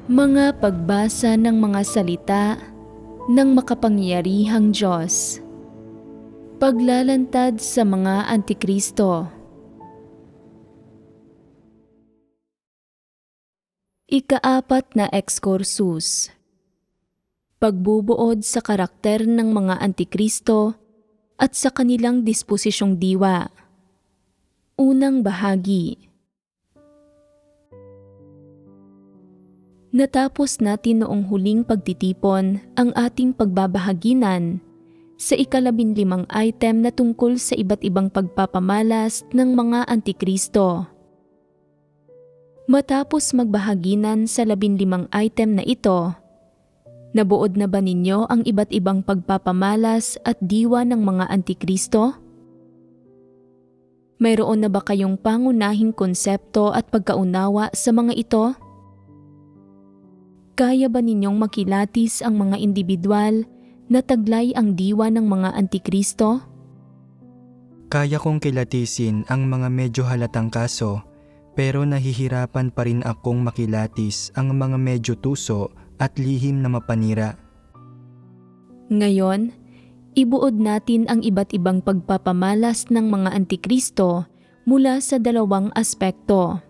Mga pagbasa ng mga salita ng makapangyarihang Diyos. Paglalantad sa mga Antikristo. Ika-4 na ekskursus. Pagbubuod sa karakter ng mga Antikristo at sa kanilang disposisyong diwa. Unang bahagi. Natapos natin noong huling pagtitipon ang ating pagbabahaginan sa ika-15 item na tungkol sa iba't ibang pagpapamalas ng mga Antikristo. Matapos magbahaginan sa 15 item na ito, nabuod na ba ninyo ang iba't ibang pagpapamalas at diwa ng mga Antikristo? Mayroon na ba kayong pangunahing konsepto at pagkaunawa sa mga ito? Kaya ba ninyong makilatis ang mga individual na taglay ang diwa ng mga Antikristo? Kaya kong kilatisin ang mga medyo halatang kaso, pero nahihirapan pa rin akong makilatis ang mga medyo tuso at lihim na mapanira. Ngayon, ibuod natin ang iba't ibang pagpapamalas ng mga Antikristo mula sa dalawang aspekto.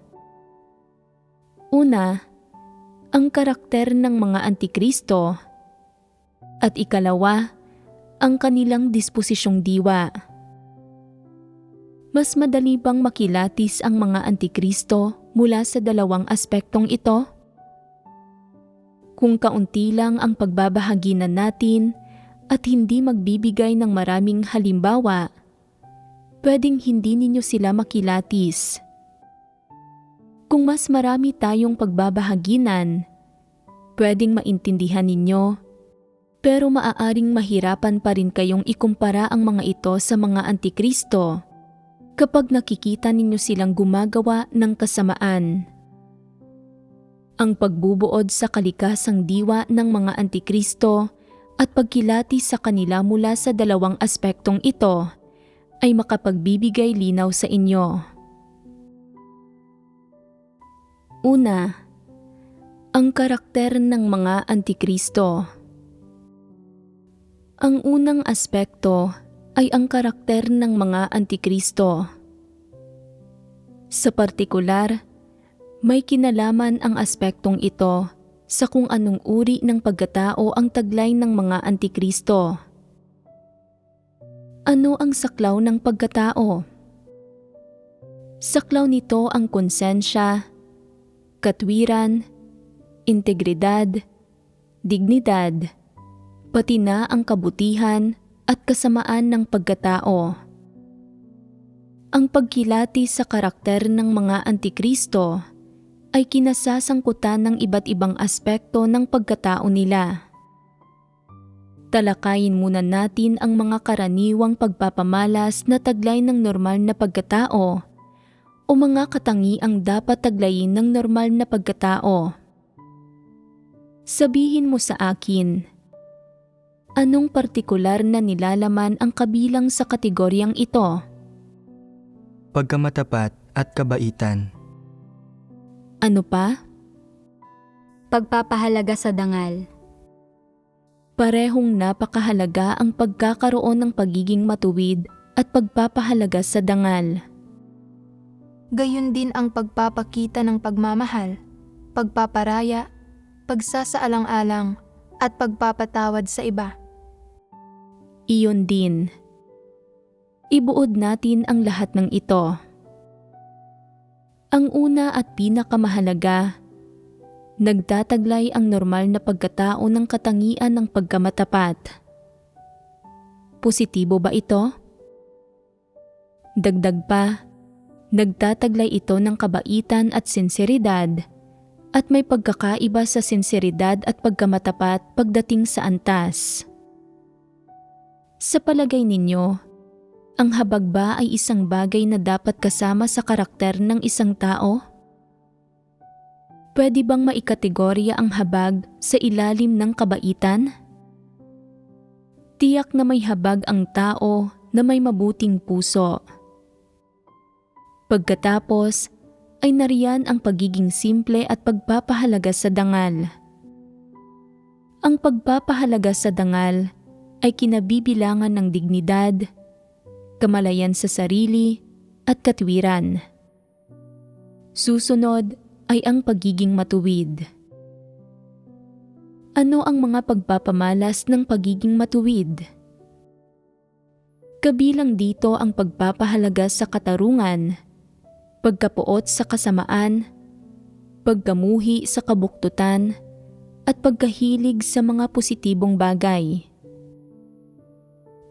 Una, ang karakter ng mga Antikristo, at ikalawa, ang kanilang disposisyong diwa. Mas madali bang makilatis ang mga Antikristo mula sa dalawang aspektong ito? Kung kaunti lang ang pagbabahaginan natin at hindi magbibigay ng maraming halimbawa, pwedeng hindi ninyo sila makilatis. Kung mas marami tayong pagbabahaginan, pwedeng maintindihan ninyo, pero maaaring mahirapan pa rin kayong ikumpara ang mga ito sa mga Antikristo kapag nakikita ninyo silang gumagawa ng kasamaan. Ang pagbubuod sa kalikasang diwa ng mga Antikristo at pagkilati sa kanila mula sa dalawang aspektong ito ay makapagbibigay linaw sa inyo. Una, ang karakter ng mga Antikristo. Ang unang aspekto ay ang karakter ng mga Antikristo. Sa partikular, may kinalaman ang aspektong ito sa kung anong uri ng pagkatao ang taglay ng mga Antikristo. Ano ang saklaw ng pagkatao? Saklaw nito ang konsensya, katwiran, integridad, dignidad, pati na ang kabutihan at kasamaan ng pagkatao. Ang pagkilati sa karakter ng mga Antikristo ay kinasasangkutan ng iba't ibang aspekto ng pagkatao nila. Talakayin muna natin ang mga karaniwang pagpapamalas na taglay ng normal na pagkatao o mga katangiang dapat taglayin ng normal na pagkatao. Sabihin mo sa akin, anong partikular na nilalaman ang kabilang sa kategoryang ito? Pagkamatapat at kabaitan. Ano pa? Pagpapahalaga sa dangal. Parehong napakahalaga ang pagkakaroon ng pagiging matuwid at pagpapahalaga sa dangal. Gayon din ang pagpapakita ng pagmamahal, pagpaparaya, pagsasaalang-alang, at pagpapatawad sa iba. Iyon din. Ibuod natin ang lahat ng ito. Ang una at pinakamahalaga, nagtataglay ang normal na pagkatao ng katangian ng pagkamatapat. Positibo ba ito? Dagdag pa, nagtataglay ito ng kabaitan at sinseridad at may pagkakaiba sa sinseridad at pagkamatapat pagdating sa antas. Sa palagay ninyo, ang habag ba ay isang bagay na dapat kasama sa karakter ng isang tao? Pwede bang maikategorya ang habag sa ilalim ng kabaitan? Tiyak na may habag ang tao na may mabuting puso. Pagkatapos, ay nariyan ang pagiging simple at pagpapahalaga sa dangal. Ang pagpapahalaga sa dangal ay kinabibilangan ng dignidad, kamalayan sa sarili at katwiran. Susunod ay ang pagiging matuwid. Ano ang mga pagpapamalas ng pagiging matuwid? Kabilang dito ang pagpapahalaga sa katarungan, pagkapuot sa kasamaan, pagkamuhi sa kabuktutan, at pagkahilig sa mga positibong bagay.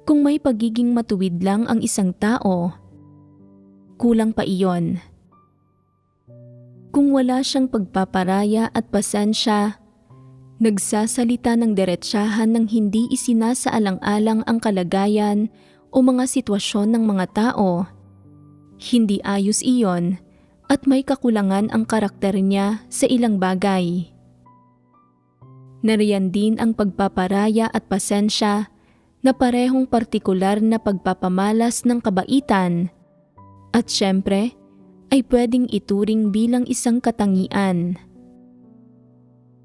Kung may pagiging matuwid lang ang isang tao, kulang pa iyon. Kung wala siyang pagpaparaya at pasensya, nagsasalita ng diretsahan ng hindi isinasaalang-alang ang kalagayan o mga sitwasyon ng mga tao, hindi ayos iyon at may kakulangan ang karakter niya sa ilang bagay. Nariyan din ang pagpaparaya at pasensya na parehong partikular na pagpapamalas ng kabaitan at syempre ay pwedeng ituring bilang isang katangian.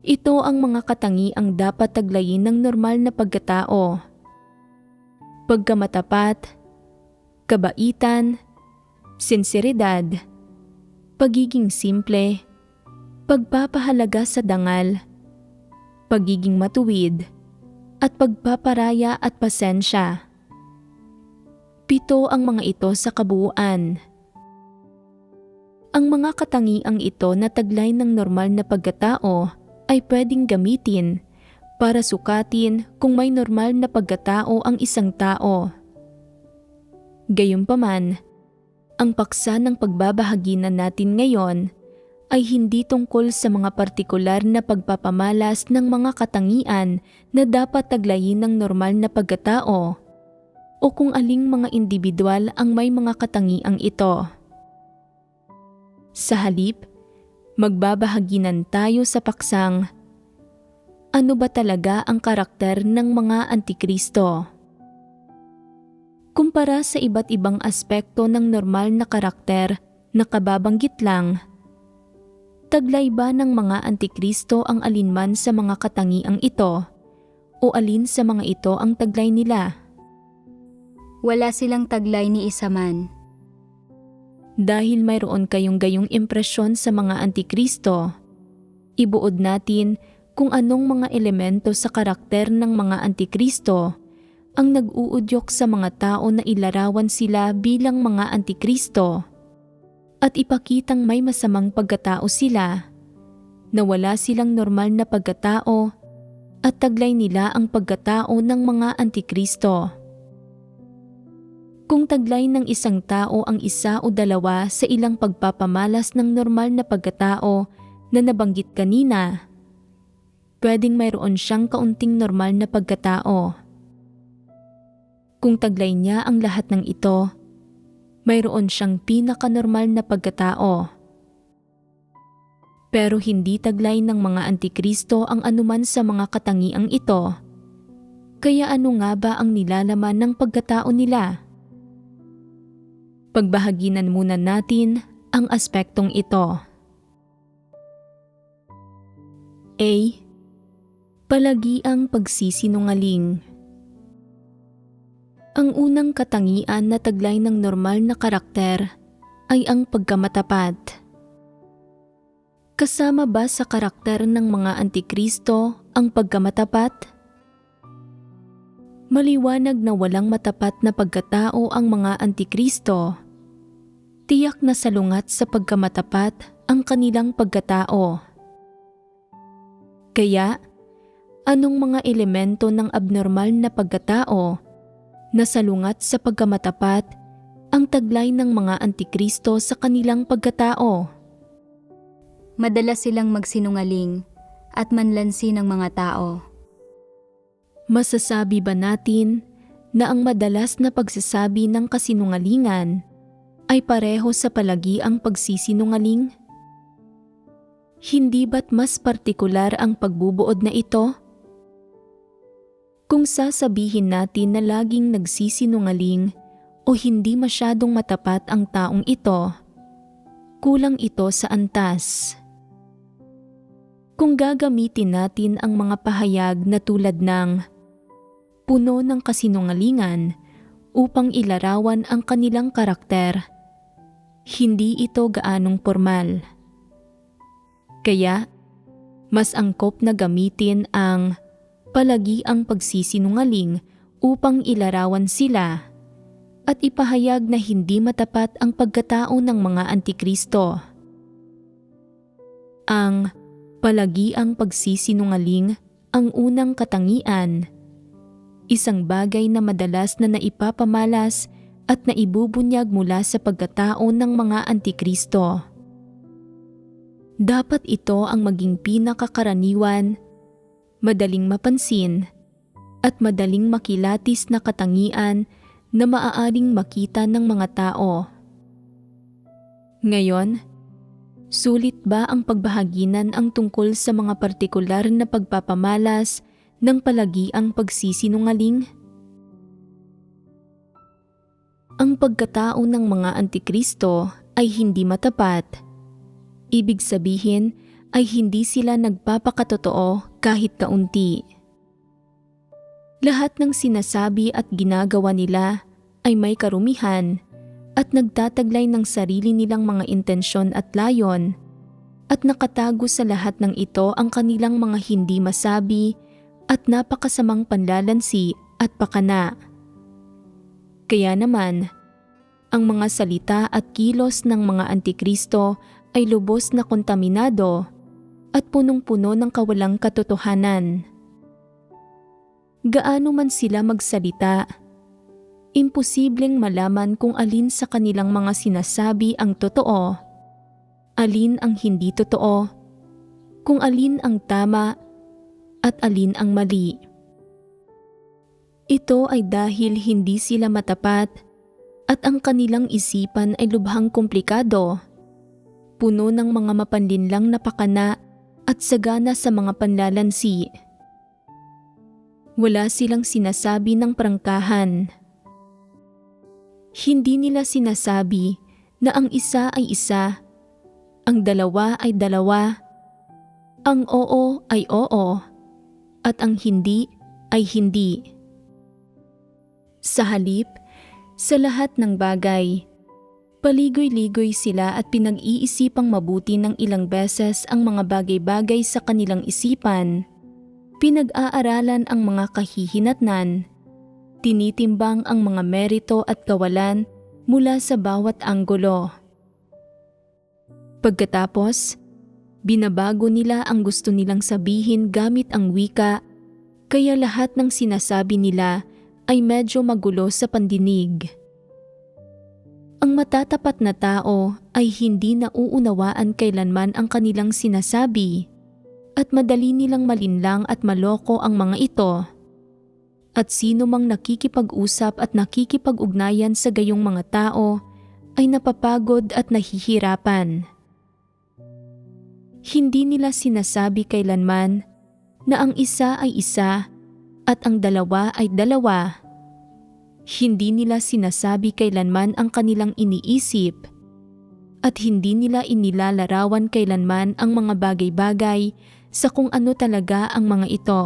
Ito ang mga katangiang dapat taglayin ng normal na pagkatao. Pagkamatapat, kabaitan, sinseridad, pagiging simple, pagpapahalaga sa dangal, pagiging matuwid, at pagpaparaya at pasensya. 7 ang mga ito sa kabuuan. Ang mga katangiang ito na taglay ng normal na pagkatao ay pwedeng gamitin para sukatin kung may normal na pagkatao ang isang tao. Gayunpaman, ang paksa ng pagbabahaginan natin ngayon ay hindi tungkol sa mga partikular na pagpapamalas ng mga katangian na dapat taglayin ng normal na pagkatao o kung aling mga individual ang may mga katangiang ito. Sa halip, magbabahaginan tayo sa paksang ano ba talaga ang karakter ng mga antikristo? Kumpara sa iba't ibang aspekto ng normal na karakter na kababanggit lang, taglay ba ng mga antikristo ang alinman sa mga katangiang ito o alin sa mga ito ang taglay nila? Wala silang taglay ni isa man. Dahil mayroon kayong gayong impresyon sa mga antikristo, ibuod natin kung anong mga elemento sa karakter ng mga antikristo ang nag-uudyok sa mga tao na ilarawan sila bilang mga antikristo at ipakitang may masamang pagkatao sila, na wala silang normal na pagkatao at taglay nila ang pagkatao ng mga antikristo. Kung taglay ng isang tao ang isa o dalawa sa ilang pagpapamalas ng normal na pagkatao na nabanggit kanina, pwedeng mayroon siyang kaunting normal na pagkatao. Kung taglay niya ang lahat ng ito, mayroon siyang pinaka-normal na pagkatao. Pero hindi taglay ng mga antikristo ang anuman sa mga katangiang ito. Kaya ano nga ba ang nilalaman ng pagkatao nila? Pagbahaginan muna natin ang aspektong ito. A. Palagiang pagsisinungaling. Ang unang katangian na taglay ng normal na karakter ay ang pagkamatapat. Kasama ba sa karakter ng mga antikristo ang pagkamatapat? Maliwanag na walang matapat na pagkatao ang mga antikristo. Tiyak na salungat sa pagkamatapat ang kanilang pagkatao. Kaya, anong mga elemento ng abnormal na pagkatao na salungat sa pagkamatapat ang taglay ng mga antikristo sa kanilang pagkatao? Madalas silang magsinungaling at manlansi ng mga tao. Masasabi ba natin na ang madalas na pagsasabi ng kasinungalingan ay pareho sa palagiang pagsisinungaling? Hindi ba't mas partikular ang pagbubuod na ito? Kung sasabihin natin na laging nagsisinungaling o hindi masyadong matapat ang taong ito, kulang ito sa antas. Kung gagamitin natin ang mga pahayag na tulad ng puno ng kasinungalingan upang ilarawan ang kanilang karakter, hindi ito gaanong formal. Kaya, mas angkop na gamitin ang palagi ang pagsisinungaling upang ilarawan sila at ipahayag na hindi matapat ang pagkatao ng mga antikristo. Ang palagi ang pagsisinungaling ang unang katangian, isang bagay na madalas na naipapamalas at naibubunyag mula sa pagkatao ng mga antikristo. Dapat ito ang maging pinakakaraniwan, madaling mapansin, at madaling makilatis na katangian na maaaring makita ng mga tao. Ngayon, sulit ba ang pagbahaginan ang tungkol sa mga partikular na pagpapamalas ng palagiang pagsisinungaling? Ang pagkatao ng mga antikristo ay hindi matapat. Ibig sabihin ay hindi sila nagpapakatotoo kahit kaunti. Lahat ng sinasabi at ginagawa nila ay may karumihan at nagtataglay ng sarili nilang mga intensyon at layon, at nakatago sa lahat ng ito ang kanilang mga hindi masabi at napakasamang panlalansi at pakana. Kaya naman, ang mga salita at kilos ng mga antikristo ay lubos na kontaminado at punong-puno ng kawalang katotohanan. Gaano man sila magsalita, imposibleng malaman kung alin sa kanilang mga sinasabi ang totoo, alin ang hindi totoo, kung alin ang tama at alin ang mali. Ito ay dahil hindi sila matapat at ang kanilang isipan ay lubhang komplikado, puno ng mga mapanlinlang na pakana at sagana sa mga panlalansi. Wala silang sinasabi ng prangkahan. Hindi nila sinasabi na ang isa ay isa, ang dalawa ay dalawa, ang oo ay oo, at ang hindi ay hindi. Sa halip, sa lahat ng bagay, paligoy-ligoy sila at pinag-iisipang mabuti ng ilang beses ang mga bagay-bagay sa kanilang isipan. Pinag-aaralan ang mga kahihinatnan, tinitimbang ang mga merito at kawalan mula sa bawat anggulo. Pagkatapos, binabago nila ang gusto nilang sabihin gamit ang wika, kaya lahat ng sinasabi nila ay medyo magulo sa pandinig. Ang matatapat na tao ay hindi nauunawaan kailanman ang kanilang sinasabi, at madali nilang malinlang at maloko ang mga ito. At sino mang nakikipag-usap at nakikipag-ugnayan sa gayong mga tao ay napapagod at nahihirapan. Hindi nila sinasabi kailanman na ang isa ay isa at ang dalawa ay dalawa. Hindi nila sinasabi kailanman ang kanilang iniisip at hindi nila inilalarawan kailanman ang mga bagay-bagay sa kung ano talaga ang mga ito.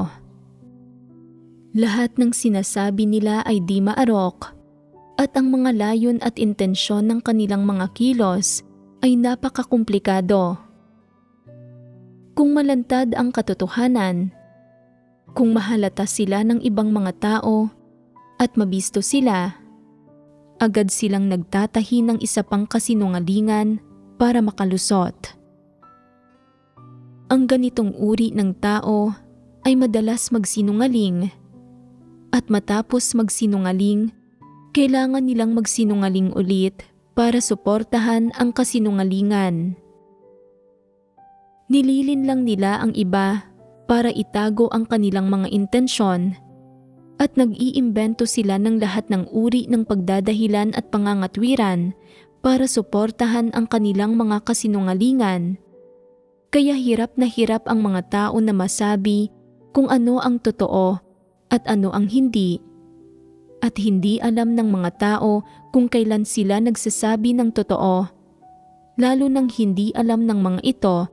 Lahat ng sinasabi nila ay di maarok at ang mga layon at intensyon ng kanilang mga kilos ay napakakomplikado. Kung malantad ang katotohanan, kung mahalata sila ng ibang mga tao at mabisto sila, agad silang nagtatahi ng isa pang kasinungalingan para makalusot. Ang ganitong uri ng tao ay madalas magsinungaling, at matapos magsinungaling, kailangan nilang magsinungaling ulit para suportahan ang kasinungalingan. Nililin lang nila ang iba para itago ang kanilang mga intensyon, at nag-iimbento sila ng lahat ng uri ng pagdadahilan at pangangatwiran para suportahan ang kanilang mga kasinungalingan. Kaya hirap na hirap ang mga tao na masabi kung ano ang totoo at ano ang hindi. At hindi alam ng mga tao kung kailan sila nagsasabi ng totoo lalo nang hindi alam ng mga ito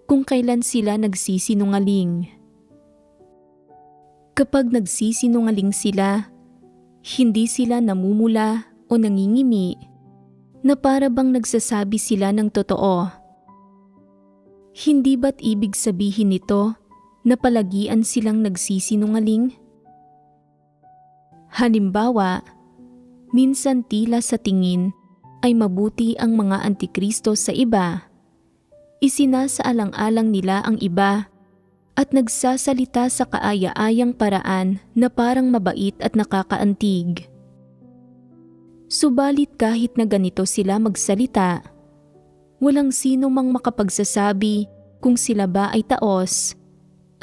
kung kailan sila nagsisinungaling. Kapag nagsisinungaling sila, hindi sila namumula o nangingimi na para bang nagsasabi sila ng totoo. Hindi ba't ibig sabihin nito na palagian silang nagsisinungaling? Halimbawa, minsan tila sa tingin ay mabuti ang mga antikristo sa iba. Isinasaalang-alang nila ang iba at nagsasalita sa kaaya-ayang paraan na parang mabait at nakakaantig. Subalit kahit na ganito sila magsalita, walang sino mang makapagsasabi kung sila ba ay taos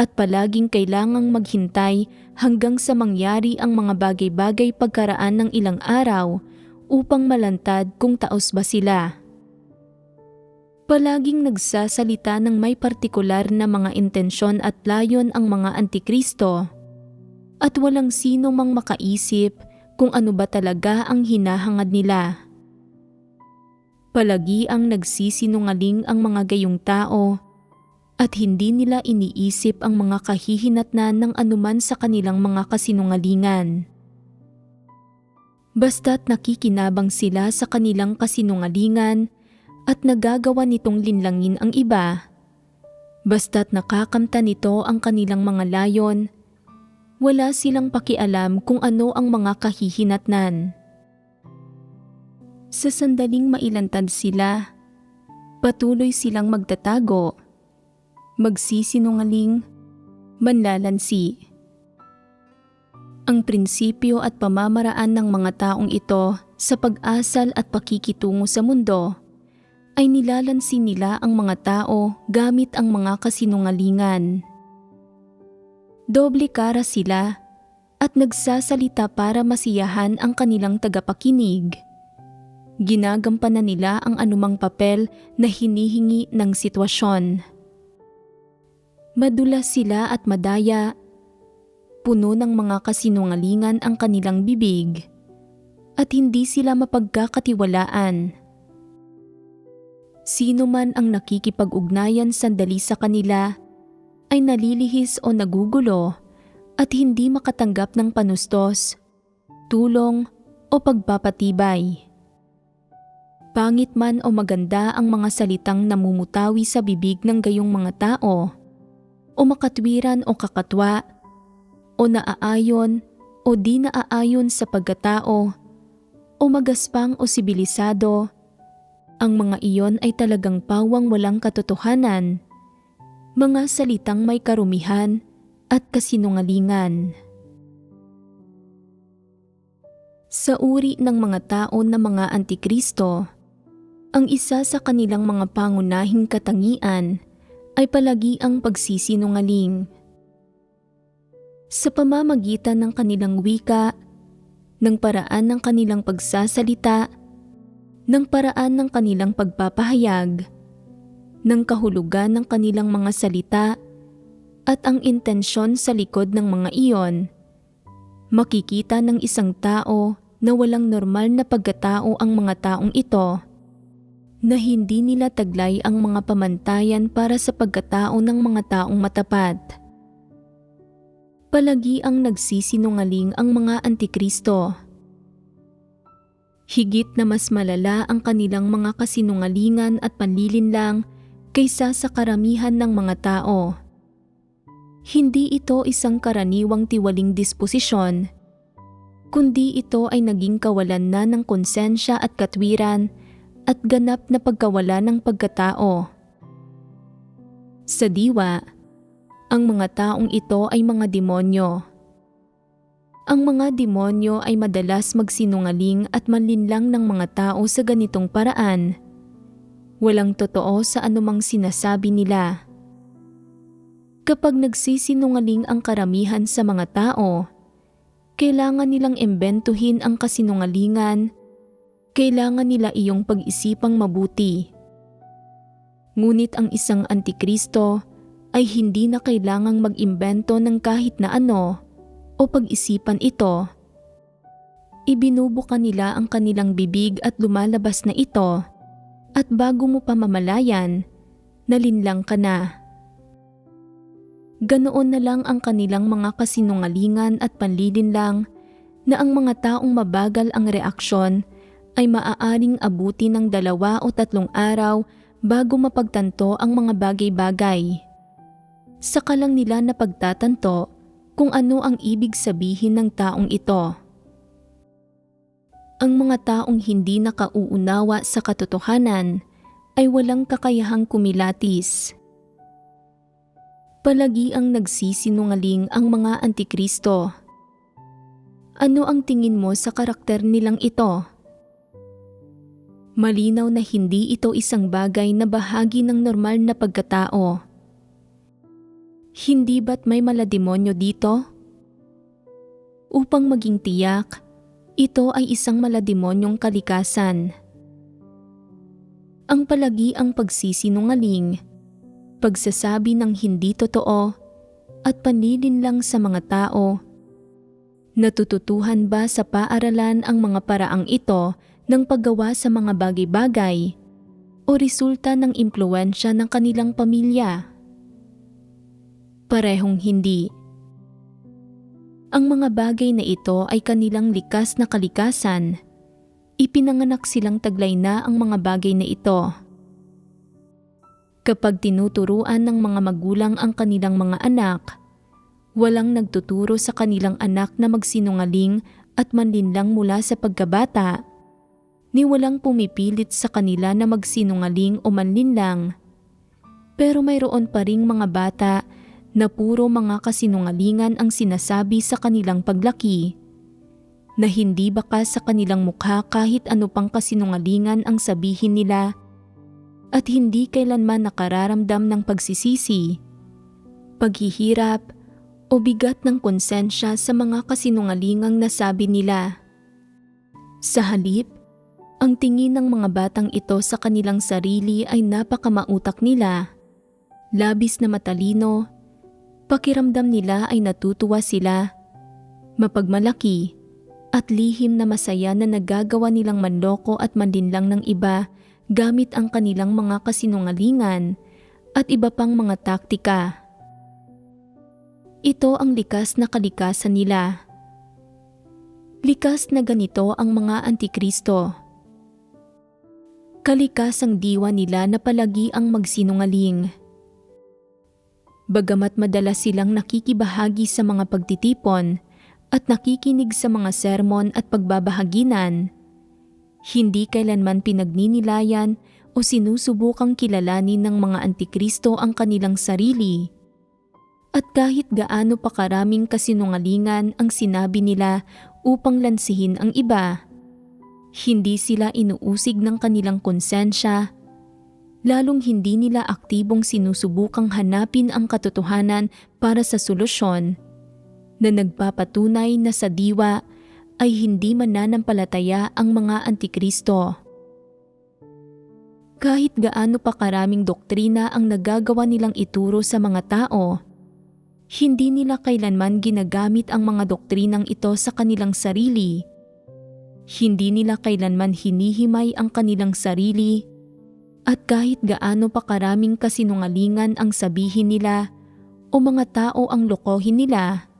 at palaging kailangang maghintay hanggang sa mangyari ang mga bagay-bagay pagkaraan ng ilang araw upang malantad kung taos ba sila. Palaging nagsasalita ng may partikular na mga intensyon at layon ang mga antikristo at walang sino mang makaisip kung ano ba talaga ang hinahangad nila. Palagi ang nagsisinungaling ang mga gayong tao at hindi nila iniisip ang mga kahihinatnan ng anuman sa kanilang mga kasinungalingan. Basta't nakikinabang sila sa kanilang kasinungalingan at nagagawa nitong linlangin ang iba, basta't nakakamta nito ang kanilang mga layon, wala silang pakialam kung ano ang mga kahihinatnan. Sa sandaling mailantad sila, patuloy silang magtatago, magsisinungaling, manlalansi. Ang prinsipyo at pamamaraan ng mga taong ito sa pag-asal at pakikitungo sa mundo ay nilalansi nila ang mga tao gamit ang mga kasinungalingan. Doble kara sila at nagsasalita para masiyahan ang kanilang tagapakinig. Ginagampanan nila ang anumang papel na hinihingi ng sitwasyon. Madulas sila at madaya, puno ng mga kasinungalingan ang kanilang bibig, at hindi sila mapagkakatiwalaan. Sino man ang nakikipag-ugnayan sandali sa kanila ay nalilihis o nagugulo at hindi makatanggap ng panustos, tulong o pagpapatibay. Pangit man o maganda ang mga salitang namumutawi sa bibig ng gayong mga tao, o makatwiran o kakatwa, o naaayon o di naaayon sa pagkatao, o magaspang o sibilisado, ang mga iyon ay talagang pawang walang katotohanan, mga salitang may karumihan at kasinungalingan. Sa uri ng mga tao na mga antikristo, ang isa sa kanilang mga pangunahing katangian ay palagi ang pagsisinungaling. Sa pamamagitan ng kanilang wika, ng paraan ng kanilang pagsasalita, ng paraan ng kanilang pagpapahayag, ng kahulugan ng kanilang mga salita, at ang intensyon sa likod ng mga iyon, makikita ng isang tao na walang normal na pagkatao ang mga taong ito, na hindi nila taglay ang mga pamantayan para sa pagkatao ng mga taong matapat. Palagi ang nagsisinungaling ang mga antikristo. Higit na mas malala ang kanilang mga kasinungalingan at panlilinlang kaysa sa karamihan ng mga tao. Hindi ito isang karaniwang tiwaling disposisyon, kundi ito ay naging kawalan na ng konsensya at katwiran at ganap na pagkawala ng pagkatao. Sa diwa, ang mga taong ito ay mga demonyo. Ang mga demonyo ay madalas magsinungaling at manlinlang ng mga tao sa ganitong paraan. Walang totoo sa anumang sinasabi nila. Kapag nagsisinungaling ang karamihan sa mga tao, kailangan nilang imbentuhin ang kasinungalingan, kailangan nila iyong pag-isipang mabuti. Ngunit ang isang antikristo ay hindi na kailangang mag-imbento ng kahit na ano o pag-isipan ito. Ibinubuka nila ang kanilang bibig at lumalabas na ito at bago mo pa mamalayan, nalinlang ka na. Ganoon na lang ang kanilang mga kasinungalingan at panlilinlang na ang mga taong mabagal ang reaksyon ay maaaring abuti ng 2 o 3 araw bago mapagtanto ang mga bagay-bagay. Saka lang nila napagtatanto kung ano ang ibig sabihin ng taong ito. Ang mga taong hindi nakauunawa sa katotohanan ay walang kakayahang kumilatis. Palagi ang nagsisinungaling ang mga antikristo. Ano ang tingin mo sa karakter nilang ito? Malinaw na hindi ito isang bagay na bahagi ng normal na pagkatao. Hindi ba't may malademonyo dito? Upang maging tiyak, ito ay isang malademonyong kalikasan. Ang palagi ang pagsisinungaling, pagsasabi ng hindi totoo, at panlilinlang sa mga tao. Natututuhan ba sa paaralan ang mga paraang ito ng paggawa sa mga bagay-bagay o resulta ng impluwensya ng kanilang pamilya? Parehong hindi. Ang mga bagay na ito ay kanilang likas na kalikasan. Ipinanganak silang taglay na ang mga bagay na ito. Kapag tinuturuan ng mga magulang ang kanilang mga anak, walang nagtuturo sa kanilang anak na magsinungaling at manlinlang mula sa pagkabata, ni walang pumipilit sa kanila na magsinungaling o manlinlang. Pero mayroon pa ring mga bata na puro mga kasinungalingan ang sinasabi sa kanilang paglaki, na hindi bakas sa kanilang mukha kahit ano pang kasinungalingan ang sabihin nila at hindi kailanman nakararamdam ng pagsisisi, paghihirap o bigat ng konsensya sa mga kasinungalingang nasabi nila. Sa halip, ang tingin ng mga batang ito sa kanilang sarili ay napakamautak nila, labis na matalino, pakiramdam nila ay natutuwa sila, mapagmalaki, at lihim na masaya na nagagawa nilang manloko at manlinlang ng iba gamit ang kanilang mga kasinungalingan at iba pang mga taktika. Ito ang likas na kalikasan nila. Likas na ganito ang mga antikristo. Kalikasang diwa nila na palagi ang magsinungaling. Bagamat madalas silang nakikibahagi sa mga pagtitipon at nakikinig sa mga sermon at pagbabahaginan, hindi kailanman pinagninilayan o sinusubukang kilalanin ng mga antikristo ang kanilang sarili. At kahit gaano pa karaming kasinungalingan ang sinabi nila upang lansihin ang iba, hindi sila inuusig ng kanilang konsensya, lalong hindi nila aktibong sinusubukang hanapin ang katotohanan para sa solusyon, na nagpapatunay na sa diwa ay hindi mananampalataya ang mga antikristo. Kahit gaano pa karaming doktrina ang nagagawa nilang ituro sa mga tao, hindi nila kailanman ginagamit ang mga doktrinang ito sa kanilang sarili. Hindi nila kailanman hinihimay ang kanilang sarili, at kahit gaano pa karaming kasinungalingan ang sabihin nila o mga tao ang lokohin nila,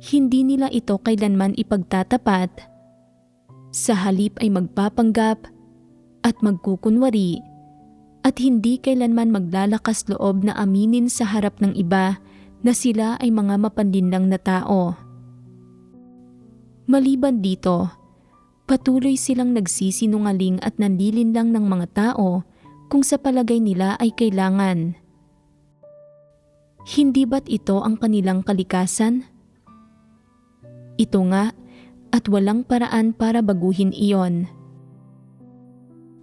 hindi nila ito kailanman ipagtatapat. Sa halip ay magpapanggap at magkukunwari at hindi kailanman maglalakas loob na aminin sa harap ng iba na sila ay mga mapanlinlang na tao. Maliban dito, patuloy silang nagsisinungaling at nanlilinlang ng mga tao kung sa palagay nila ay kailangan. Hindi ba't ito ang kanilang kalikasan? Ito nga, at walang paraan para baguhin iyon.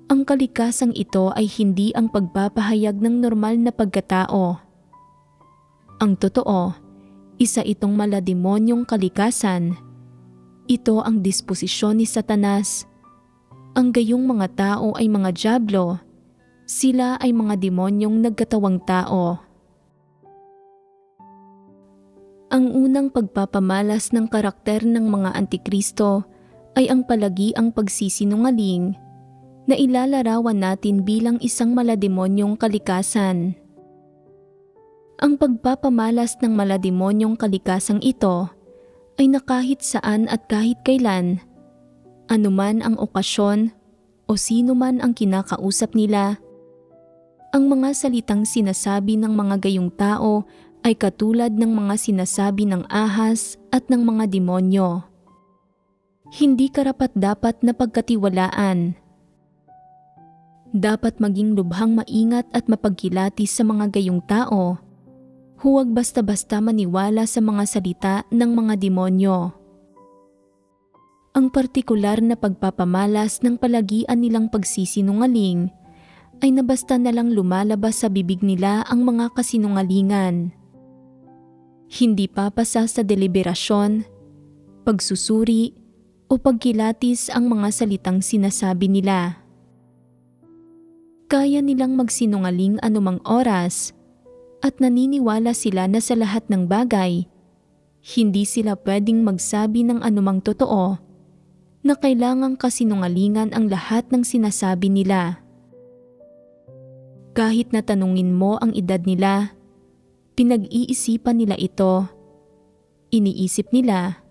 Ang kalikasang ito ay hindi ang pagpapahayag ng normal na pagkatao. Ang totoo, isa itong malademonyong kalikasan. Ito ang disposisyon ni Satanas. Ang gayong mga tao ay mga dyablo. Sila ay mga demonyong nagkatawang tao. Ang unang pagpapamalas ng karakter ng mga antikristo ay ang palagi ang pagsisinungaling, na ilalarawan natin bilang isang malademonyong kalikasan. Ang pagpapamalas ng malademonyong kalikasang ito ay na kahit saan at kahit kailan, anuman ang okasyon o sino man ang kinakausap nila, ang mga salitang sinasabi ng mga gayong tao ay katulad ng mga sinasabi ng ahas at ng mga demonyo. Hindi karapat-dapat na pagkatiwalaan. Dapat maging lubhang maingat at mapagkilatis sa mga gayong tao. Huwag basta-basta maniwala sa mga salita ng mga demonyo. Ang partikular na pagpapamalas ng palagian nilang pagsisinungaling ay na basta na lang lumalabas sa bibig nila ang mga kasinungalingan. Hindi papasa sa deliberasyon, pagsusuri o pagkilatis ang mga salitang sinasabi nila. Kaya nilang magsinungaling anumang oras at naniniwala sila na sa lahat ng bagay, hindi sila pwedeng magsabi ng anumang totoo na kailangang kasinungalingan ang lahat ng sinasabi nila. Kahit na tanungin mo ang edad nila, pinag-iisipan nila ito. Iniisip nila,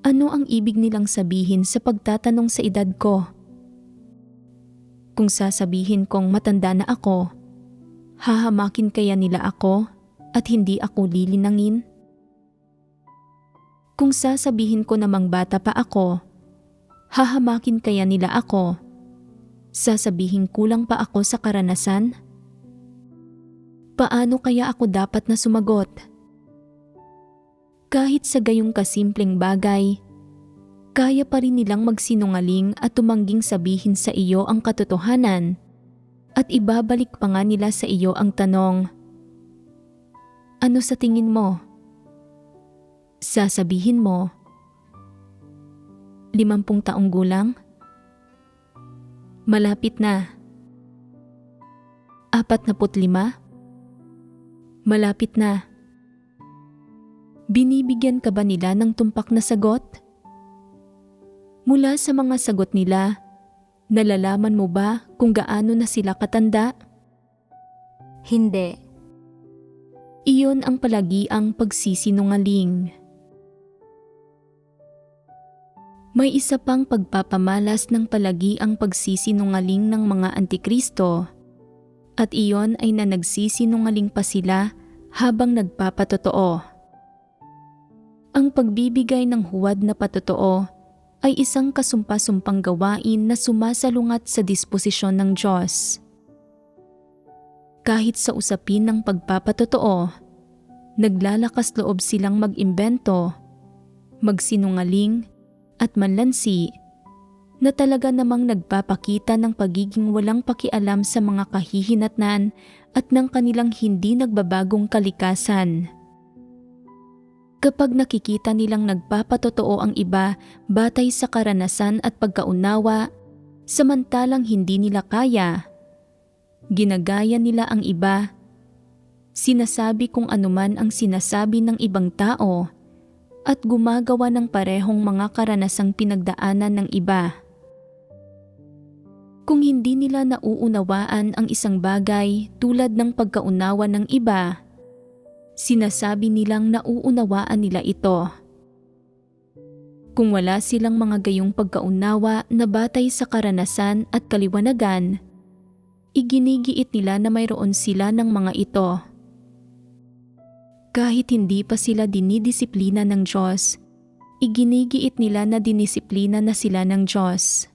ano ang ibig nilang sabihin sa pagtatanong sa edad ko? Kung sasabihin kong matanda na ako, hahamakin kaya nila ako at hindi ako lilinangin? Kung sasabihin ko namang bata pa ako, hahamakin kaya nila ako? Sasabihin kulang pa ako sa karanasan? Paano kaya ako dapat na sumagot? Kahit sa gayong kasimpleng bagay, kaya pa rin nilang magsinungaling at tumangging sabihin sa iyo ang katotohanan at ibabalik pa nga nila sa iyo ang tanong, ano sa tingin mo? Sasabihin mo, 50 taong gulang? Malapit na. 45? Malapit na. Binibigyan ka ba nila ng tumpak na sagot? Mula sa mga sagot nila, nalalaman mo ba kung gaano na sila katanda? Hindi. Iyon ang palagiang pagsisinungaling. May isa pang pagpapamalas ng palagiang pagsisinungaling ng mga antikristo at iyon ay na nagsisinungaling pa sila habang nagpapatotoo. Ang pagbibigay ng huwad na patotoo ay isang kasumpa-sumpang gawain na sumasalungat sa disposisyon ng Diyos. Kahit sa usapin ng pagpapatotoo, naglalakas loob silang mag-imbento, magsinungaling at manlansi na talaga namang nagpapakita ng pagiging walang pakialam sa mga kahihinatnan at ng kanilang hindi nagbabagong kalikasan. Kapag nakikita nilang nagpapatotoo ang iba batay sa karanasan at pagkaunawa, samantalang hindi nila kaya, ginagaya nila ang iba, sinasabi kung anuman ang sinasabi ng ibang tao, at gumagawa ng parehong mga karanasang pinagdaanan ng iba. Kung hindi nila nauunawaan ang isang bagay tulad ng pagkaunawa ng iba, sinasabi nilang nauunawaan nila ito. Kung wala silang mga gayong pagkaunawa na batay sa karanasan at kaliwanagan, iginigiit nila na mayroon sila ng mga ito. Kahit hindi pa sila dinidisiplina ng Diyos, iginigiit nila na dinisiplina na sila ng Diyos.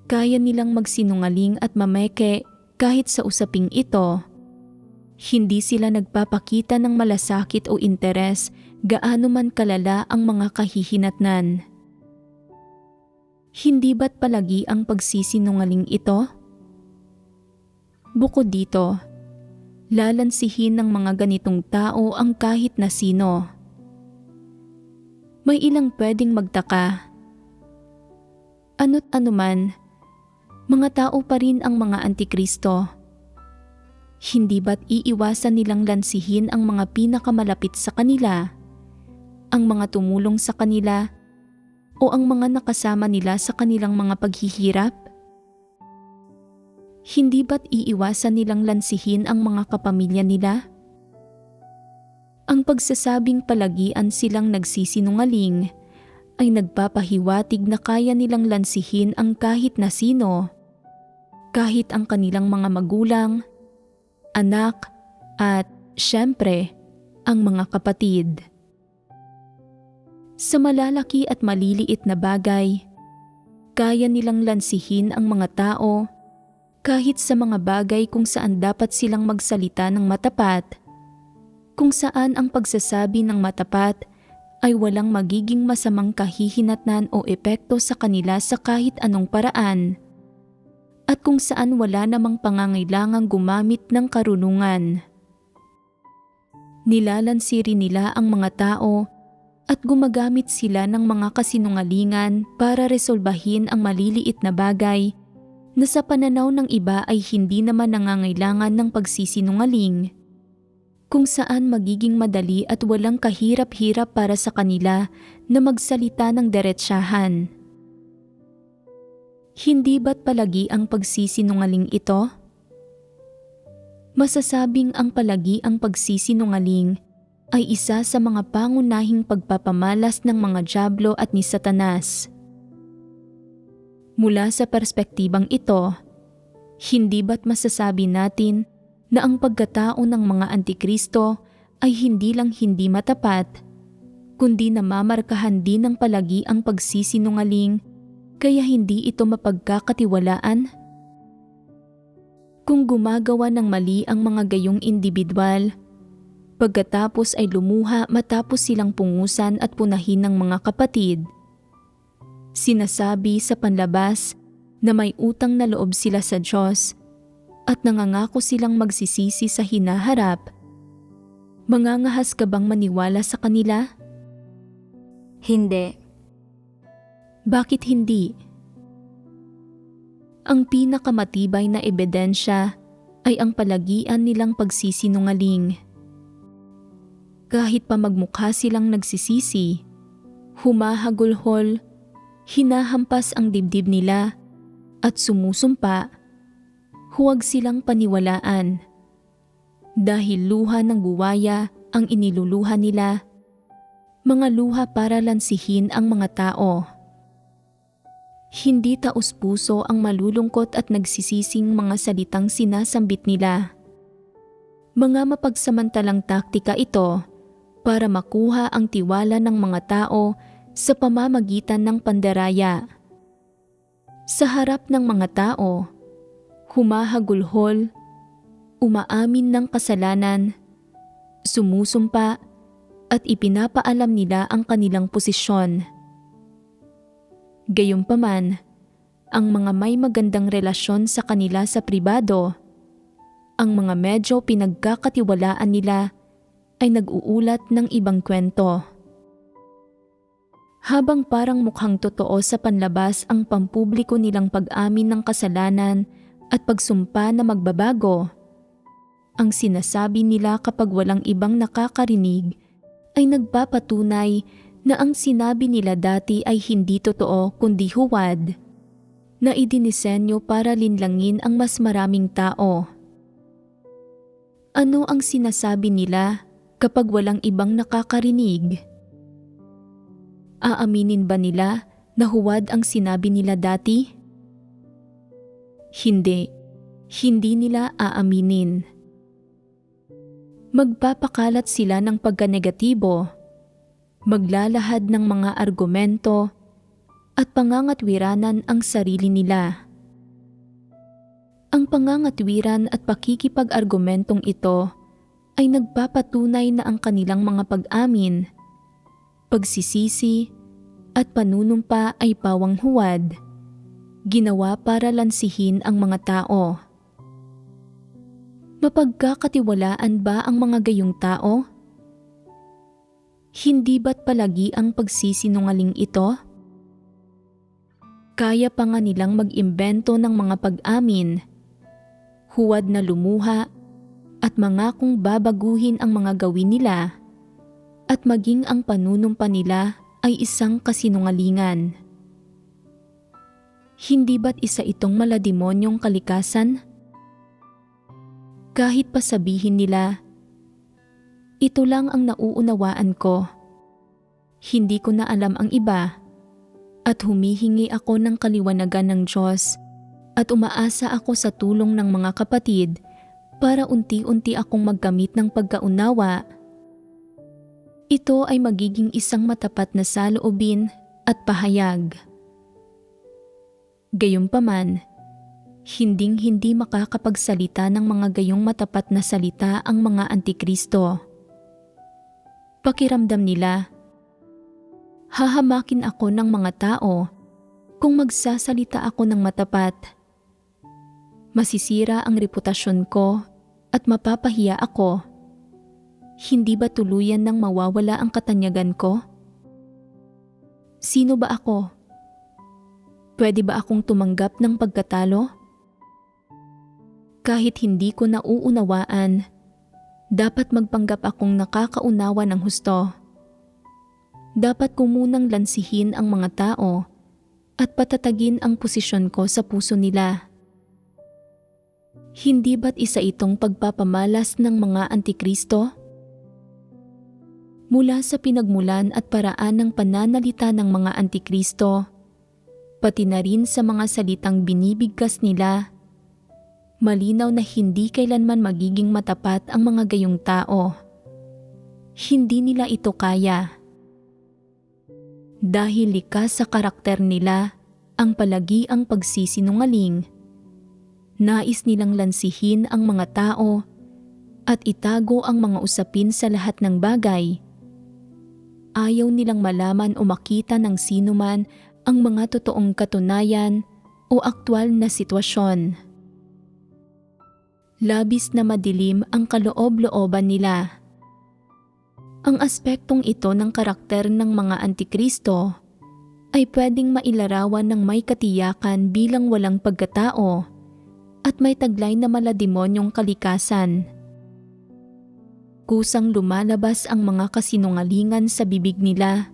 Kaya nilang magsinungaling at mameke kahit sa usaping ito. Hindi sila nagpapakita ng malasakit o interes gaano man kalala ang mga kahihinatnan. Hindi ba't palagi ang pagsisinungaling ito? Bukod dito, lalansihin ng mga ganitong tao ang kahit na sino. May ilang pwedeng magtaka. Ano't anuman, mga tao pa rin ang mga antikristo. Hindi ba't iiwasan nilang lansihin ang mga pinakamalapit sa kanila, ang mga tumulong sa kanila, o ang mga nakasama nila sa kanilang mga paghihirap? Hindi ba't iiwasan nilang lansihin ang mga kapamilya nila? Ang pagsasabing palagian silang nagsisinungaling ay nagpapahiwatig na kaya nilang lansihin ang kahit na sino, kahit ang kanilang mga magulang, anak, at syempre, ang mga kapatid. Sa malalaki at maliliit na bagay, kaya nilang lansihin ang mga tao kahit sa mga bagay kung saan dapat silang magsalita ng matapat, kung saan ang pagsasabi ng matapat ay walang magiging masamang kahihinatnan o epekto sa kanila sa kahit anong paraan, at kung saan wala namang pangangailangang gumamit ng karunungan. Nilalansiri nila ang mga tao at gumagamit sila ng mga kasinungalingan para resolbahin ang maliliit na bagay na sa pananaw ng iba ay hindi naman nangangailangan ng pagsisinungaling, kung saan magiging madali at walang kahirap-hirap para sa kanila na magsalita ng diretsahan. Hindi ba't palagi ang pagsisinungaling ito? Masasabing ang palagi ang pagsisinungaling ay isa sa mga pangunahing pagpapamalas ng mga dyablo at ni Satanas. Mula sa perspektibang ito, hindi ba't masasabi natin na ang pagkatao ng mga antikristo ay hindi lang hindi matapat, kundi namamarkahan din ng palagi ang pagsisinungaling, kaya hindi ito mapagkakatiwalaan? Kung gumagawa ng mali ang mga gayong individual, pagkatapos ay lumuha matapos silang pungusan at punahin ng mga kapatid, sinasabi sa panlabas na may utang na loob sila sa Diyos at nangangako silang magsisisi sa hinaharap, mangangahas ka bang maniwala sa kanila? Hindi. Bakit hindi? Ang pinakamatibay na ebidensya ay ang palagian nilang pagsisinungaling. Kahit pa magmukha silang nagsisisi, humahagulhol, hinahampas ang dibdib nila at sumusumpa, huwag silang paniwalaan. Dahil luha ng buwaya ang iniluluha nila, mga luha para lansihin ang mga tao. Hindi taos-puso ang malulungkot at nagsisising mga salitang sinasambit nila. Mga mapagsamantalang taktika ito para makuha ang tiwala ng mga tao sa pamamagitan ng pandaraya. Sa harap ng mga tao, humahagulhol, umaamin ng kasalanan, sumusumpa at ipinapaalam nila ang kanilang posisyon. Gayunpaman, ang mga may magandang relasyon sa kanila sa pribado, ang mga medyo pinagkakatiwalaan nila ay nag-uulat ng ibang kwento. Habang parang mukhang totoo sa panlabas ang pampubliko nilang pag-amin ng kasalanan at pagsumpa na magbabago, ang sinasabi nila kapag walang ibang nakakarinig ay nagpapatunay na ang sinabi nila dati ay hindi totoo kundi huwad, na idinisenyo para linlangin ang mas maraming tao. Ano ang sinasabi nila kapag walang ibang nakakarinig? Aaminin ba nila na huwad ang sinabi nila dati? Hindi nila aaminin. Magpapakalat sila ng pagkanegatibo, maglalahad ng mga argumento at pangangatwiranan ang sarili nila. Ang pangangatwiran at pakikipag-argumentong ito ay nagpapatunay na ang kanilang mga pag-amin, pagsisisi at panunumpa ay pawang huwad, ginawa para lansihin ang mga tao. Mapagkakatiwalaan ba ang mga gayong tao? Hindi ba't palagi ang pagsisinungaling ito? Kaya pa nga nilang mag-imbento ng mga pag-amin, huwad na lumuha at mangakong babaguhin ang mga gawin nila at maging ang panunumpa nila ay isang kasinungalingan. Hindi ba't isa itong malademonyong kalikasan? Kahit pa sabihin nila, ito lang ang nauunawaan ko. Hindi ko na alam ang iba at humihingi ako ng kaliwanagan ng Diyos at umaasa ako sa tulong ng mga kapatid para unti-unti akong magkamit ng pagkaunawa. Ito ay magiging isang matapat na saloobin at pahayag. Gayunpaman, hinding-hindi makakapagsalita ng mga gayong matapat na salita ang mga antikristo. Pakiramdam nila, hahamakin ako ng mga tao kung magsasalita ako ng matapat. Masisira ang reputasyon ko at mapapahiya ako. Hindi ba tuluyan nang mawawala ang katanyagan ko? Sino ba ako? Pwede ba akong tumanggap ng pagkatalo? Kahit hindi ko nauunawaan, dapat magpanggap akong nakakaunawa ng husto. Dapat ko munang lansihin ang mga tao at patatagin ang posisyon ko sa puso nila. Hindi ba't isa itong pagpapamalas ng mga antikristo? Mula sa pinagmulan at paraan ng pananalita ng mga antikristo, pati na rin sa mga salitang binibigkas nila, malinaw na hindi kailanman magiging matapat ang mga gayong tao. Hindi nila ito kaya. Dahil likas sa karakter nila ang palagiang pagsisinungaling, nais nilang lansihin ang mga tao at itago ang mga usapin sa lahat ng bagay. Ayaw nilang malaman o makita ng sinuman ang mga totoong katunayan o aktwal na sitwasyon. Labis na madilim ang kaloob-looban nila. Ang aspektong ito ng karakter ng mga antikristo ay pwedeng mailarawan ng may katiyakan bilang walang pagkatao at may taglay na malademonyong kalikasan. Kusang lumalabas ang mga kasinungalingan sa bibig nila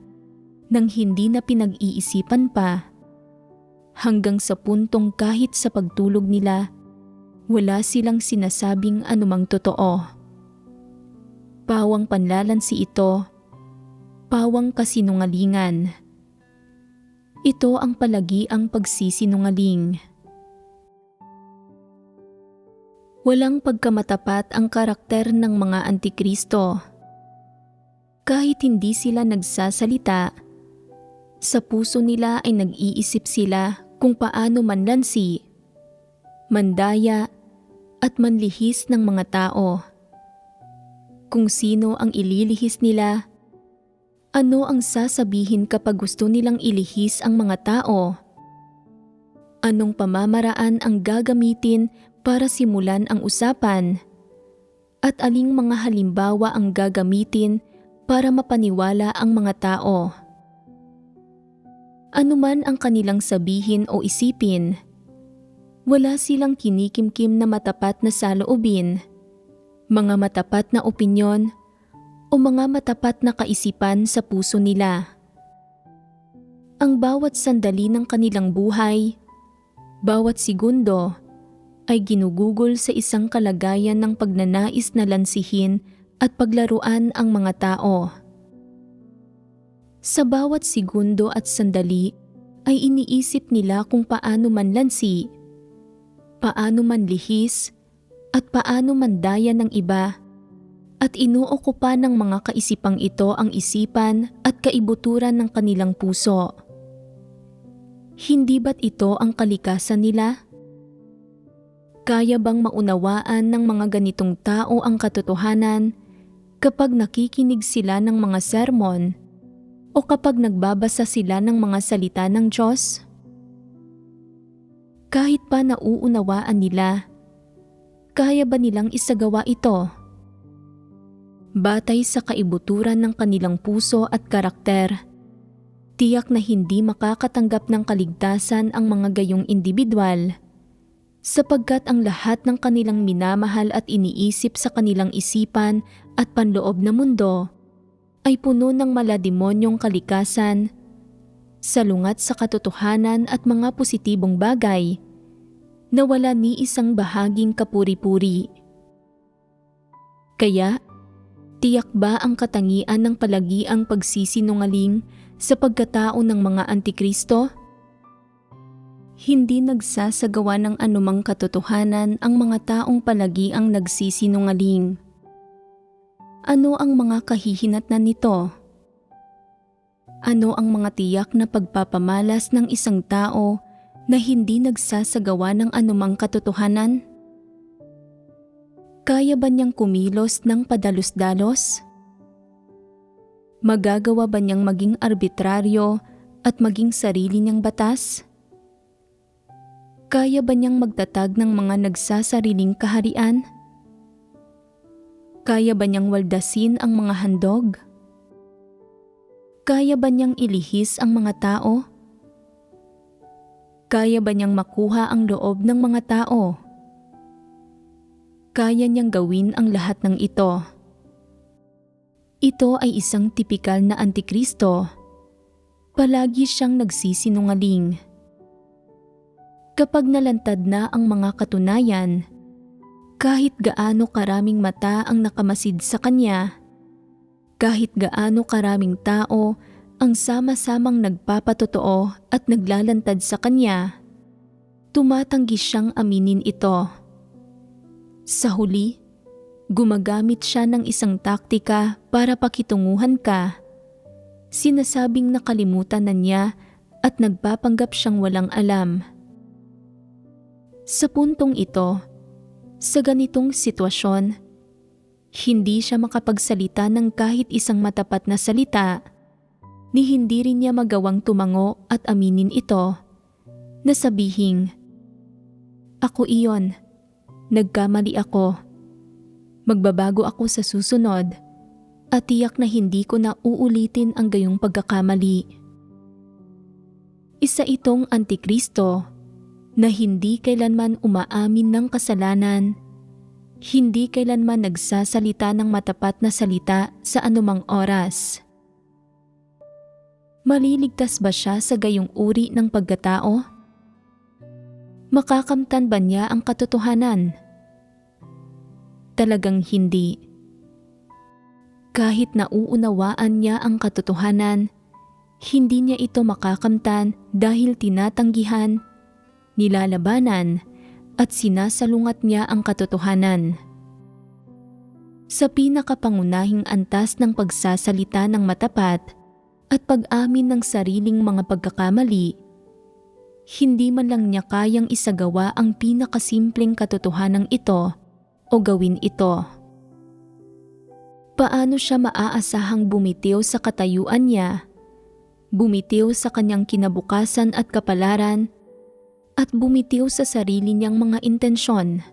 nang hindi na pinag-iisipan pa, hanggang sa puntong kahit sa pagtulog nila, wala silang sinasabing anumang totoo. Pawang panlalansi ito, pawang kasinungalingan. Ito ang palagiang pagsisinungaling. Walang pagkamatapat ang karakter ng mga antikristo. Kahit hindi sila nagsasalita, sa puso nila ay nag-iisip sila kung paano manlansi, mandaya at manlihis ng mga tao. Kung sino ang ililihis nila, ano ang sasabihin kapag gusto nilang ilihis ang mga tao, anong pamamaraan ang gagamitin para simulan ang usapan, at aling mga halimbawa ang gagamitin para mapaniwala ang mga tao. Ano man ang kanilang sabihin o isipin, wala silang kinikimkim na matapat na saloobin, mga matapat na opinyon o mga matapat na kaisipan sa puso nila. Ang bawat sandali ng kanilang buhay, bawat segundo, ay ginugugol sa isang kalagayan ng pagnanais na lansihin at paglaruan ang mga tao. Sa bawat segundo at sandali ay iniisip nila kung paano manlansi, paano manlihis, at paano mandaya ng iba, at inuokupa ng mga kaisipang ito ang isipan at kaibuturan ng kanilang puso. Hindi ba't ito ang kalikasan nila? Kaya bang maunawaan ng mga ganitong tao ang katotohanan kapag nakikinig sila ng mga sermon o kapag nagbabasa sila ng mga salita ng Diyos? Kahit pa nauunawaan nila, kaya ba nilang isagawa ito? Batay sa kaibuturan ng kanilang puso at karakter, tiyak na hindi makakatanggap ng kaligtasan ang mga gayong individual, sapagkat ang lahat ng kanilang minamahal at iniisip sa kanilang isipan at panloob na mundo ay puno ng malademonyong kalikasan, salungat sa katotohanan at mga positibong bagay na wala ni isang bahaging kapuri-puri. Kaya, tiyak ba ang katangian ng palagiang pagsisinungaling sa pagkatao ng mga antikristo? Hindi nagsasagawa ng anumang katotohanan ang mga taong palagiang nagsisinungaling. Ano ang mga kahihinatnan nito? Ano ang mga tiyak na pagpapamalas ng isang tao na hindi nagsasagawa ng anumang katotohanan? Kaya ba niyang kumilos ng padalos-dalos? Magagawa ba niyang maging arbitraryo at maging sarili niyang batas? Kaya ba niyang magtatag ng mga nagsasariling kaharian? Kaya ba niyang waldasin ang mga handog? Kaya ba niyang ilihis ang mga tao? Kaya ba niyang makuha ang loob ng mga tao? Kaya niyang gawin ang lahat ng ito. Ito ay isang tipikal na antikristo. Palagi siyang nagsisinungaling. Kapag nalantad na ang mga katunayan, kahit gaano karaming mata ang nakamasid sa kanya, kahit gaano karaming tao ang sama-samang nagpapatotoo at naglalantad sa kanya, tumatanggi siyang aminin ito. Sa huli, gumagamit siya ng isang taktika para pakitunguhan ka. Sinasabing nakalimutan na niya at nagpapanggap siyang walang alam. Sa puntong ito, sa ganitong sitwasyon, hindi siya makapagsalita ng kahit isang matapat na salita, ni hindi rin niya magawang tumango at aminin ito, na sabihing, "Ako iyon, nagkamali ako, magbabago ako sa susunod, at tiyak na hindi ko na uulitin ang gayong pagkakamali." Isa itong antikristo na hindi kailanman umaamin ng kasalanan, hindi kailanman nagsasalita ng matapat na salita sa anumang oras. Maliligtas ba siya sa gayong uri ng pagkatao? Makakamtan ba niya ang katotohanan? Talagang hindi. Kahit nauunawaan niya ang katotohanan, hindi niya ito makakamtan dahil tinatanggihan, nilalabanan at sinasalungat niya ang katotohanan. Sa pinakapangunahing antas ng pagsasalita ng matapat at pag-amin ng sariling mga pagkakamali, hindi man lang niya kayang isagawa ang pinakasimpleng katotohanan ito o gawin ito. Paano siya maaasahang bumitiw sa katayuan niya, bumitiw sa kanyang kinabukasan at kapalaran, at bumitiw sa sarili niyang mga intensyon?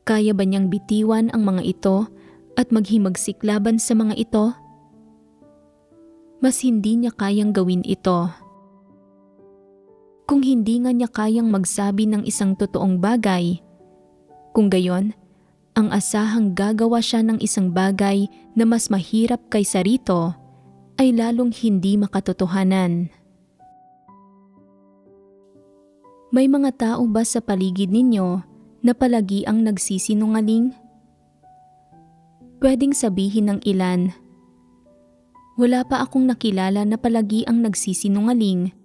Kaya ba niyang bitiwan ang mga ito at maghimagsik laban sa mga ito? Mas hindi niya kayang gawin ito. Kung hindi nga niya kayang magsabi ng isang totoong bagay, kung gayon, ang asahang gagawa siya ng isang bagay na mas mahirap kaysa rito ay lalong hindi makatotohanan. May mga tao ba sa paligid ninyo na palagi ang nagsisinungaling? Pwedeng sabihin ng ilan, "Wala pa akong nakilala na palagi ang nagsisinungaling,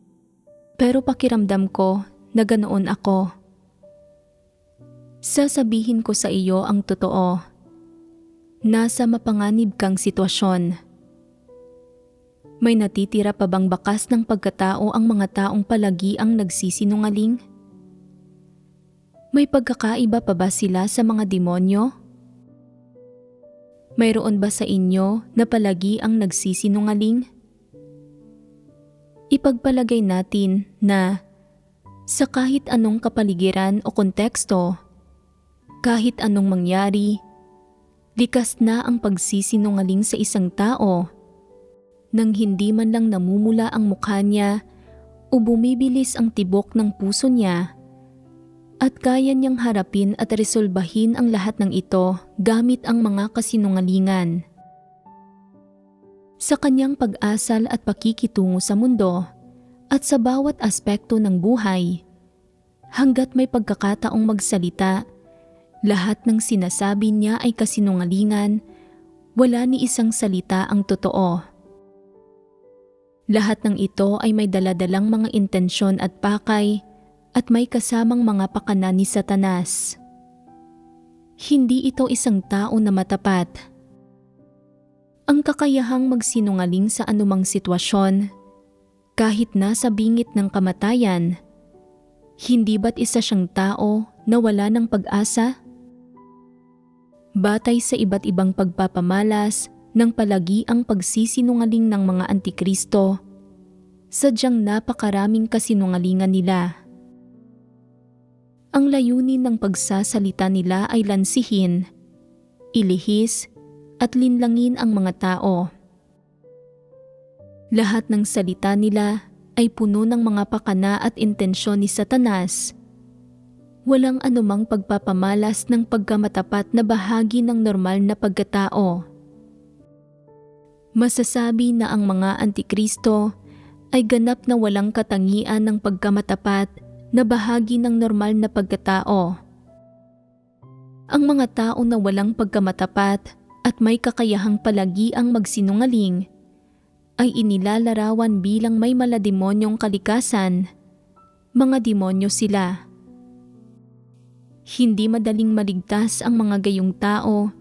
pero pakiramdam ko na ganoon ako." Sasabihin ko sa iyo ang totoo. Nasa mapanganib kang sitwasyon. May natitira pa bang bakas ng pagkatao ang mga taong palagi ang nagsisinungaling? May pagkakaiba pa ba sila sa mga demonyo? Mayroon ba sa inyo na palagi ang nagsisinungaling? Ipagpalagay natin na sa kahit anong kapaligiran o konteksto, kahit anong mangyari, likas na ang pagsisinungaling sa isang tao nang hindi man lang namumula ang mukha niya o bumibilis ang tibok ng puso niya, at kaya niyang harapin at resolbahin ang lahat ng ito gamit ang mga kasinungalingan. Sa kanyang pag-asal at pakikitungo sa mundo at sa bawat aspekto ng buhay, hanggat may pagkakataong magsalita, lahat ng sinasabi niya ay kasinungalingan, wala ni isang salita ang totoo. Lahat ng ito ay may daladalang mga intensyon at pakay at may kasamang mga pakana ni Satanas. Hindi ito isang tao na matapat. Ang kakayahang magsinungaling sa anumang sitwasyon, kahit nasa bingit ng kamatayan, hindi ba't isa siyang tao na wala ng pag-asa? Batay sa iba't ibang pagpapamalas ng palagiang pagsisinungaling ng mga antikristo, sadyang napakaraming kasinungalingan nila. Ang layunin ng pagsasalita nila ay lansihin, ilihis, at linlangin ang mga tao. Lahat ng salita nila ay puno ng mga pakana at intensyon ni Satanas. Walang anumang pagpapamalas ng pagkamatapat na bahagi ng normal na pagkatao. Masasabi na ang mga antikristo ay ganap na walang katangian ng pagkamatapat na bahagi ng normal na pagkatao. Ang mga tao na walang pagkamatapat at may kakayahang palagiang magsinungaling ay inilalarawan bilang may malademonyong kalikasan. Mga demonyo sila. Hindi madaling maligtas ang mga gayong tao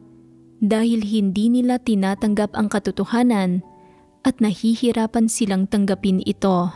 dahil hindi nila tinatanggap ang katotohanan at nahihirapan silang tanggapin ito.